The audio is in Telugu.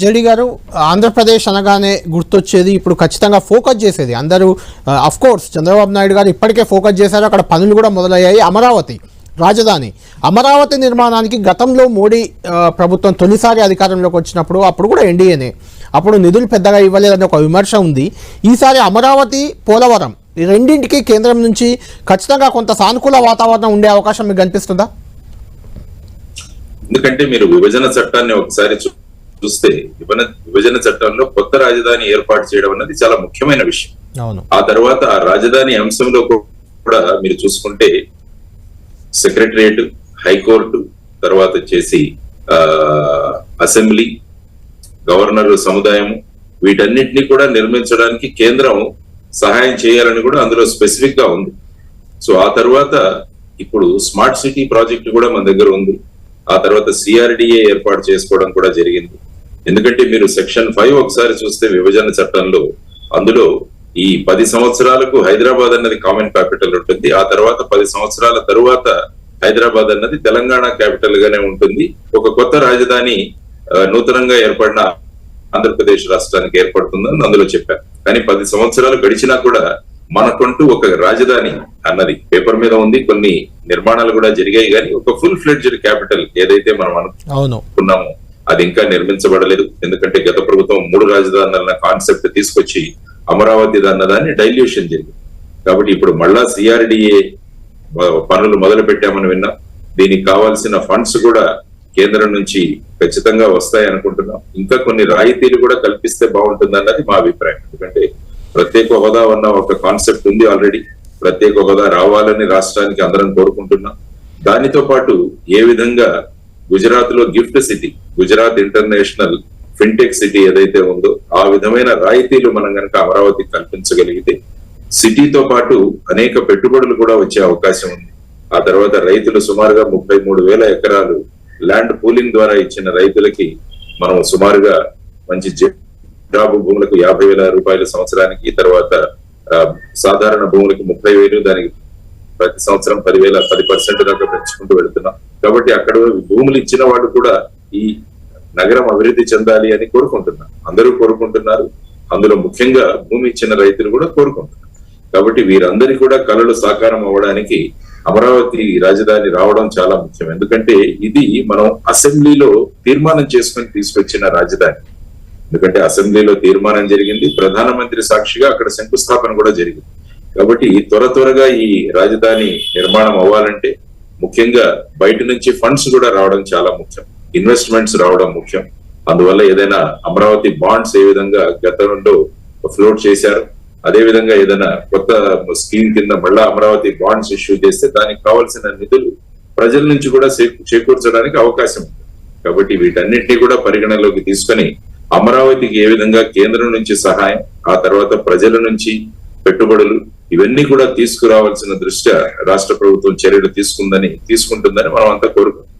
జడి గారు, ఆంధ్రప్రదేశ్ అనగానే గుర్తొచ్చేది ఇప్పుడు ఖచ్చితంగా ఫోకస్ చేసేది అందరూ అఫ్ కోర్స్ చంద్రబాబు నాయుడు గారు ఇప్పటికే ఫోకస్ చేశారు. అక్కడ పనులు కూడా మొదలయ్యాయి. అమరావతి రాజధాని, అమరావతి నిర్మాణానికి గతంలో మోడీ ప్రభుత్వం తొలిసారి అధికారంలోకి వచ్చినప్పుడు అప్పుడు కూడా ఎన్డీఏనే, అప్పుడు నిధులు పెద్దగా ఇవ్వలేదని ఒక విమర్శ ఉంది. ఈసారి అమరావతి, పోలవరం ఈ రెండింటికి కేంద్రం నుంచి ఖచ్చితంగా కొంత సానుకూల వాతావరణం ఉండే అవకాశం మీకు కనిపిస్తుందా? ఎందుకంటే మీరు విభజన చట్టాన్ని ఒకసారి చూస్తే విభజన చట్టంలో కొత్త రాజధాని ఏర్పాటు చేయడం అనేది చాలా ముఖ్యమైన విషయం. ఆ తర్వాత ఆ రాజధాని అంశంలో కూడా మీరు చూసుకుంటే సెక్రటరియట్, హైకోర్టు, తర్వాత వచ్చేసి అసెంబ్లీ, గవర్నర్ సముదాయం, వీటన్నిటిని కూడా నిర్మించడానికి కేంద్రం సహాయం చేయాలని కూడా అందులో స్పెసిఫిక్ గా ఉంది. సో ఆ తర్వాత ఇప్పుడు స్మార్ట్ సిటీ ప్రాజెక్ట్ కూడా మన దగ్గర ఉంది. ఆ తర్వాత సిఆర్డిఏ ఏర్పాటు చేసుకోవడం కూడా జరిగింది. ఎందుకంటే మీరు సెక్షన్ 5 ఒకసారి చూస్తే విభజన చట్టంలో అందులో ఈ 10 సంవత్సరాలకు హైదరాబాద్ అన్నది కామన్ క్యాపిటల్ ఉంటుంది. ఆ తర్వాత 10 సంవత్సరాల తరువాత హైదరాబాద్ అన్నది తెలంగాణ క్యాపిటల్ గానే ఉంటుంది. ఒక కొత్త రాజధాని నూతనంగా ఏర్పడిన ఆంధ్రప్రదేశ్ రాష్ట్రానికి ఏర్పడుతుందని అందులో చెప్పారు. కానీ 10 సంవత్సరాలు గడిచినా కూడా మనకంటూ ఒక రాజధాని అన్నది పేపర్ మీద ఉంది. కొన్ని నిర్మాణాలు కూడా జరిగాయి, కానీ ఒక ఫుల్ ఫ్లెడ్జ్డ్ క్యాపిటల్ ఏదైతే మనం అనుకున్నామో అది ఇంకా నిర్మించబడలేదు. ఎందుకంటే గత ప్రభుత్వం 3 రాజధానుల కాన్సెప్ట్ తీసుకొచ్చి అమరావతి అన్నదాన్ని డైల్యూషన్ జరిగింది. కాబట్టి ఇప్పుడు మళ్ళా సిఆర్డిఏ పనులు మొదలు పెట్టామని విన్నాం. దీనికి కావాల్సిన ఫండ్స్ కూడా కేంద్రం నుంచి ఖచ్చితంగా వస్తాయి అనుకుంటున్నాం. ఇంకా కొన్ని రాయితీలు కూడా కల్పిస్తే బాగుంటుంది అన్నది మా అభిప్రాయం. ఎందుకంటే ప్రత్యేక హోదా అన్న ఒక కాన్సెప్ట్ ఉంది ఆల్రెడీ. ప్రత్యేక హోదా రావాలని రాష్ట్రానికి అందరం కోరుకుంటున్నాం. దానితో పాటు ఏ విధంగా గుజరాత్ లో gift city, Gujarat international fintech city ఏదైతే ఉందో ఆ విధమైన రాయితీలు మనం కనుక అమరావతికి కల్పించగలిగితే సిటీతో పాటు అనేక పెట్టుబడులు కూడా వచ్చే అవకాశం ఉంది. ఆ తర్వాత రైతులు సుమారుగా 33,000 ఎకరాలు ల్యాండ్ పూలింగ్ ద్వారా ఇచ్చిన రైతులకి మనం సుమారుగా మంచి జాబు భూములకు 50,000 రూపాయల సంవత్సరానికి, తర్వాత సాధారణ భూములకు 30,000, దానికి ప్రతి సంవత్సరం 10% దాకా పెంచుకుంటూ వెళుతున్నాం. కాబట్టి అక్కడ భూములు ఇచ్చిన వాళ్ళు కూడా ఈ నగరం అభివృద్ధి చెందాలి అని కోరుకుంటున్నారు. అందరూ కోరుకుంటున్నారు. అందులో ముఖ్యంగా భూమి ఇచ్చిన రైతులు కూడా కోరుకుంటున్నారు. కాబట్టి వీరందరి కూడా కలలు సాకారం అవ్వడానికి అమరావతి రాజధాని రావడం చాలా ముఖ్యం. ఎందుకంటే ఇది మనం అసెంబ్లీలో తీర్మానం చేసుకుని తీసుకొచ్చిన రాజధాని. ఎందుకంటే అసెంబ్లీలో తీర్మానం జరిగింది, ప్రధానమంత్రి సాక్షిగా అక్కడ శంకుస్థాపన కూడా జరిగింది. కాబట్టి త్వరగా ఈ రాజధాని నిర్మాణం అవ్వాలంటే ముఖ్యంగా బయట నుంచి ఫండ్స్ కూడా రావడం చాలా ముఖ్యం, ఇన్వెస్ట్మెంట్స్ రావడం ముఖ్యం. అందువల్ల ఏదైనా అమరావతి బాండ్స్ ఏ విధంగా గతంలో ఫ్లోట్ చేశారు, అదే విధంగా ఏదైనా కొత్త స్కీమ్ కింద మళ్ళా అమరావతి బాండ్స్ ఇష్యూ చేస్తే దానికి కావాల్సిన నిధులు ప్రజల నుంచి కూడా చేకూర్చడానికి అవకాశం ఉంది. కాబట్టి వీటన్నిటినీ కూడా పరిగణలోకి తీసుకొని అమరావతికి ఏ విధంగా కేంద్రం నుంచి సహాయం, ఆ తర్వాత ప్రజల నుంచి పెట్టుబడులు, ఇవన్నీ కూడా తీసుకురావాల్సిన దృష్ట్యా రాష్ట్ర ప్రభుత్వం చర్యలు తీసుకుంటుందని మనం అంతా కోరుకుంటున్నాం.